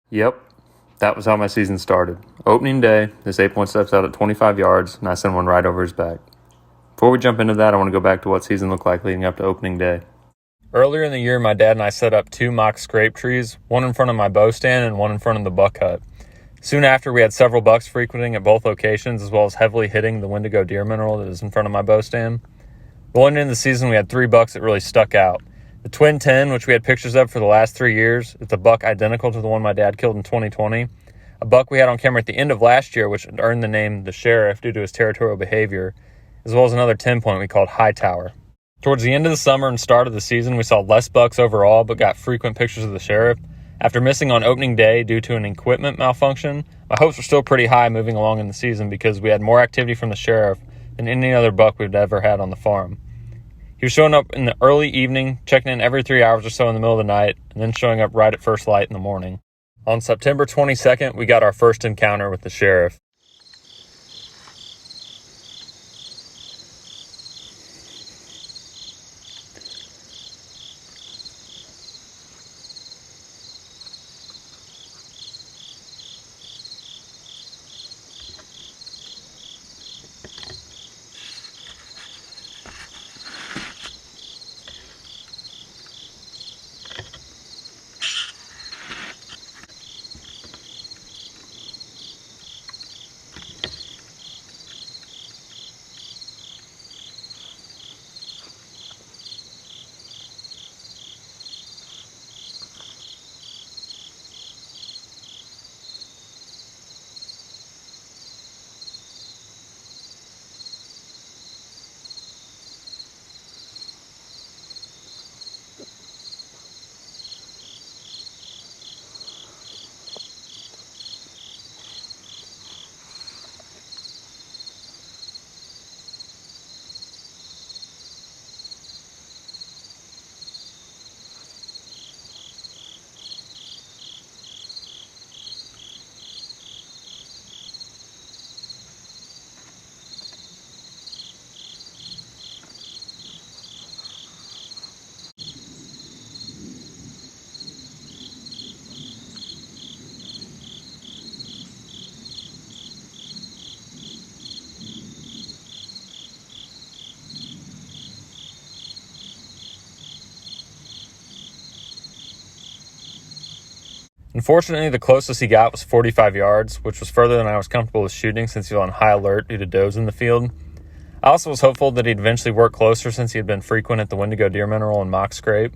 Yep, that was how my season started. Opening day, this 8-point steps out at 25 yards, and I send one right over his back. Before we jump into that, I want to go back to what season looked like leading up to opening day. Earlier in the year, my dad and I set up 2 mock scrape trees, one in front of my bow stand and one in front of the buck hut. Soon after, we had several bucks frequenting at both locations, as well as heavily hitting the Wendigo deer mineral that is in front of my bow stand. Rolling into the season, we had 3 bucks that really stuck out. The Twin 10, which we had pictures of for the last 3 years, it's a buck identical to the one my dad killed in 2020. A buck we had on camera at the end of last year, which earned the name the Sheriff due to his territorial behavior, as well as another 10-point we called Hightower. Towards the end of the summer and start of the season, we saw less bucks overall, but got frequent pictures of the Sheriff. After missing on opening day due to an equipment malfunction, my hopes were still pretty high moving along in the season because we had more activity from the Sheriff than any other buck we'd ever had on the farm. He was showing up in the early evening, checking in every 3 hours or so in the middle of the night, and then showing up right at first light in the morning. On September 22nd, we got our first encounter with the Sheriff. Unfortunately, the closest he got was 45 yards, which was further than I was comfortable with shooting since he was on high alert due to does in the field. I also was hopeful that he'd eventually work closer since he had been frequent at the Wendigo deer mineral and mock scrape.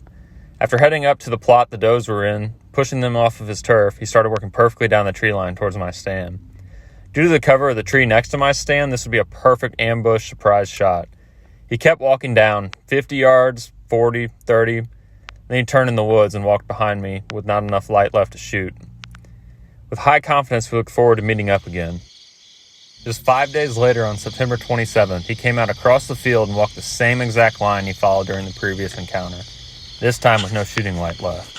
After heading up to the plot the does were in, pushing them off of his turf, he started working perfectly down the tree line towards my stand. Due to the cover of the tree next to my stand, this would be a perfect ambush surprise shot. He kept walking down, 50 yards, 40, 30, then he turned in the woods and walked behind me with not enough light left to shoot. With high confidence, we looked forward to meeting up again. Just 5 days later, on September 27th, he came out across the field and walked the same exact line he followed during the previous encounter, this time with no shooting light left.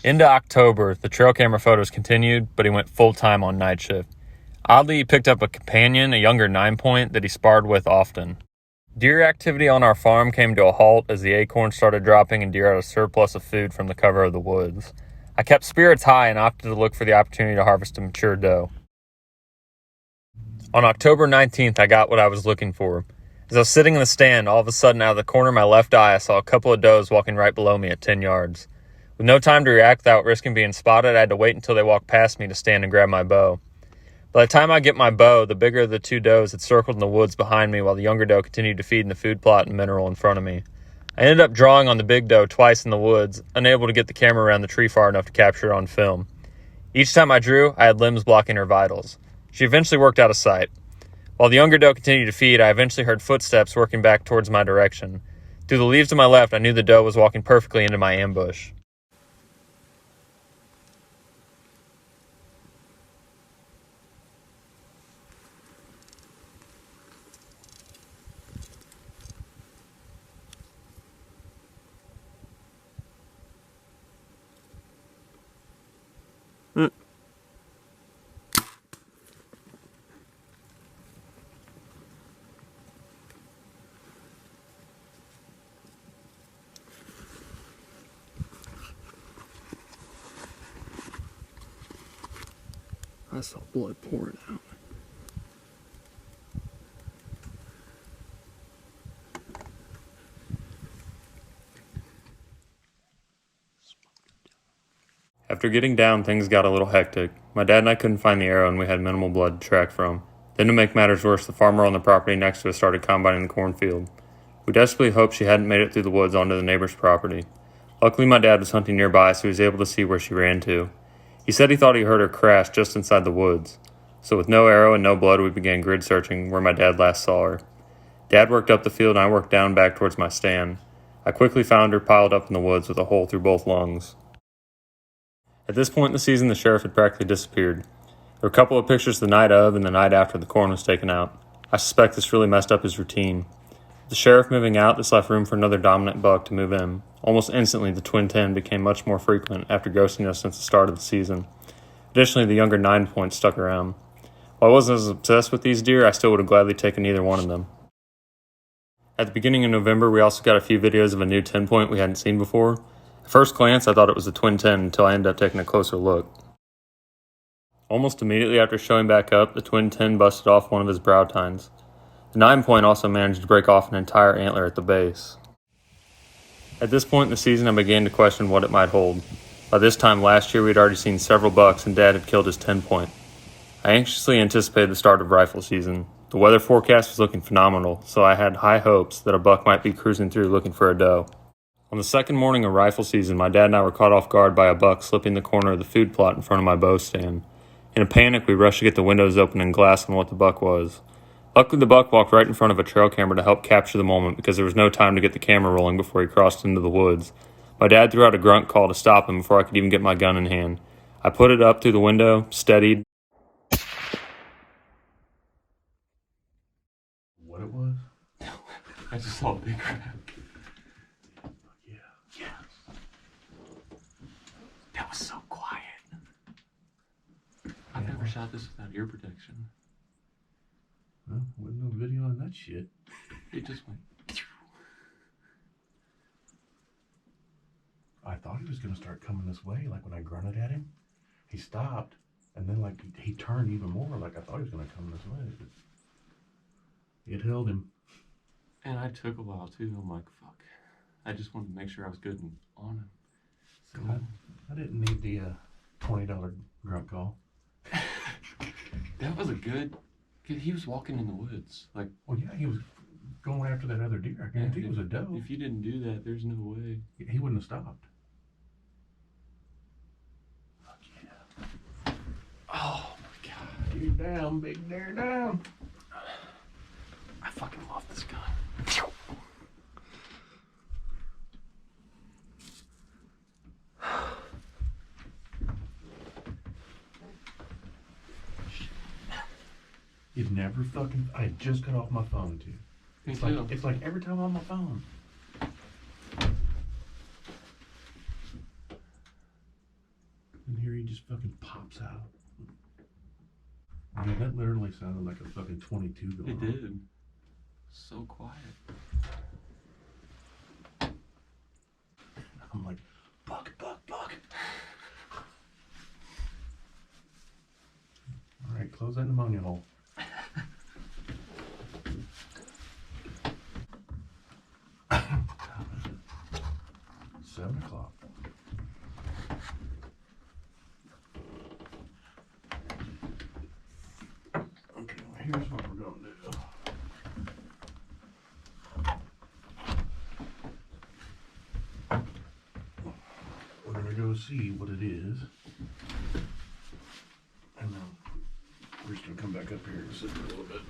Into October, the trail camera photos continued, but he went full-time on night shift. Oddly, he picked up a companion, a younger 9-point, that he sparred with often. Deer activity on our farm came to a halt as the acorns started dropping and deer had a surplus of food from the cover of the woods. I kept spirits high and opted to look for the opportunity to harvest a mature doe. On October 19th, I got what I was looking for. As I was sitting in the stand, all of a sudden out of the corner of my left eye, I saw a couple of does walking right below me at 10 yards. With no time to react without risking being spotted, I had to wait until they walked past me to stand and grab my bow. By the time I get my bow, the bigger of the 2 does had circled in the woods behind me while the younger doe continued to feed in the food plot and mineral in front of me. I ended up drawing on the big doe twice in the woods, unable to get the camera around the tree far enough to capture it on film. Each time I drew, I had limbs blocking her vitals. She eventually worked out of sight. While the younger doe continued to feed, I eventually heard footsteps working back towards my direction. Through the leaves to my left, I knew the doe was walking perfectly into my ambush. I saw blood pouring out. After getting down, things got a little hectic. My dad and I couldn't find the arrow and we had minimal blood to track from. Then to make matters worse, the farmer on the property next to us started combining the cornfield. We desperately hoped she hadn't made it through the woods onto the neighbor's property. Luckily, my dad was hunting nearby, so he was able to see where she ran to. He said he thought he heard her crash just inside the woods. So with no arrow and no blood, we began grid searching where my dad last saw her. Dad worked up the field and I worked down back towards my stand. I quickly found her piled up in the woods with a hole through both lungs. At this point in the season, the sheriff had practically disappeared. There were a couple of pictures the night of and the night after the corn was taken out. I suspect this really messed up his routine. With the sheriff moving out, this left room for another dominant buck to move in. Almost instantly, the twin 10 became much more frequent after ghosting us since the start of the season. Additionally, the younger 9 points stuck around. While I wasn't as obsessed with these deer, I still would have gladly taken either one of them. At the beginning of November, we also got a few videos of a new 10 point we hadn't seen before. At first glance, I thought it was the twin 10 until I ended up taking a closer look. Almost immediately after showing back up, the twin 10 busted off one of his brow tines. The 9 point also managed to break off an entire antler at the base. At this point in the season, I began to question what it might hold. By this time last year, we had already seen several bucks and Dad had killed his 10 point. I anxiously anticipated the start of rifle season. The weather forecast was looking phenomenal, so I had high hopes that a buck might be cruising through looking for a doe. On the second morning of rifle season, my dad and I were caught off guard by a buck slipping the corner of the food plot in front of my bow stand. In a panic, we rushed to get the windows open and glass on what the buck was. Luckily, the buck walked right in front of a trail camera to help capture the moment because there was no time to get the camera rolling before he crossed into the woods. My dad threw out a grunt call to stop him before I could even get my gun in hand. I put it up through the window, steadied. What it was? I just saw a big crab. Yeah. That was so quiet. I've never shot this without ear protection. Well, wasn't no video on that shit. It just went. I thought he was gonna start coming this way, like when I grunted at him. He stopped, and then like he turned even more, like I thought he was gonna come this way. But it held him. And I took a while too. I'm like, fuck. I just wanted to make sure I was good and on him. So I didn't need the $20 grunt call. That was a good. He was walking in the woods. Like, well, yeah, he was going after that other deer. I guarantee it was a doe. If you didn't do that, there's no way. He wouldn't have stopped. Fuck yeah. Oh my god. Deer down, big deer down. I fucking love this gun. You've never fucking. I just got off my phone too. It's like every time I'm on my phone. And here he just fucking pops out. I mean, that literally sounded like a fucking 22 going It on. did. So quiet. I'm like, buck. All right, close that pneumonia hole. 7 o'clock. Okay, well, here's what we're gonna do. We're gonna go see what it is, and then we're just gonna come back up here and sit for a little bit.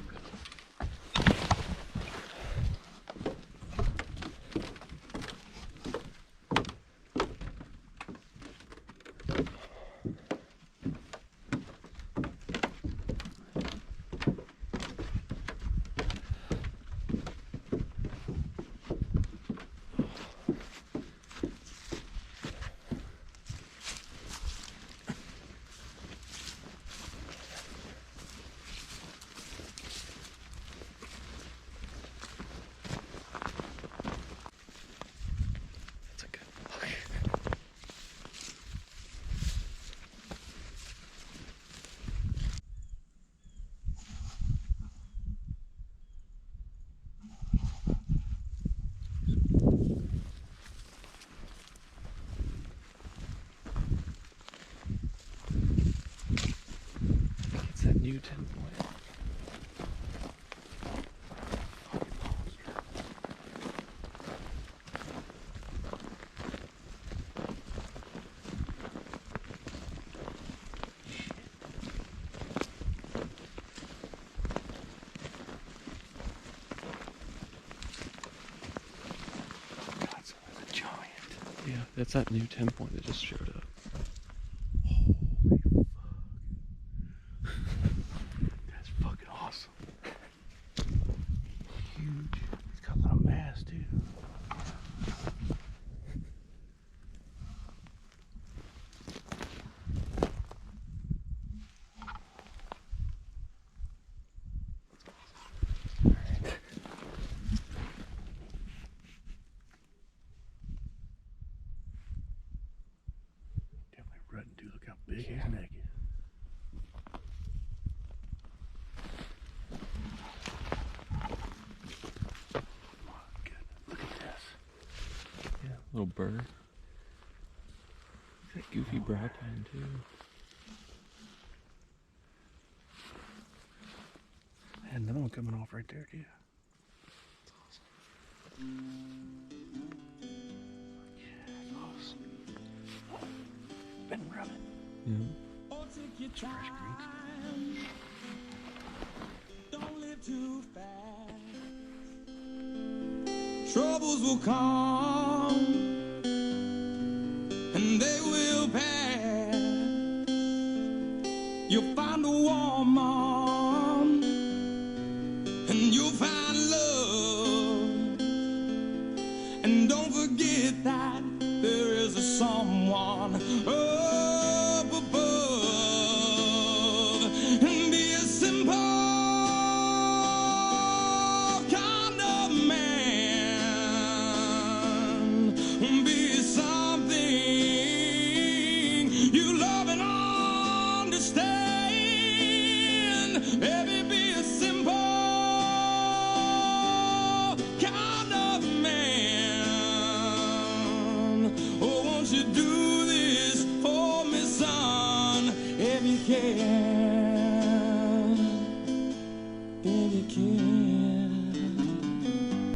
new 10 point. Yeah, that's that new 10 point that just showed up. Holy fuck. That's fucking awesome. Huge. He's got a little mass too. Definitely rutting too. Look how big his neck is. My goodness, look at this. Yeah, little bird. That goofy brow tine too. I had another one coming off right there too. Yeah, that's awesome. Been running. Yeah. It's fresh greens. Don't live too fast. Troubles will come and they will pass. You'll find a woman and you'll find love. And don't forget that there is a someone up above. And be a simple kind of man. Be something you love and understand. Baby, be a simple kind of man. Oh, won't you do this for me, son, if you can?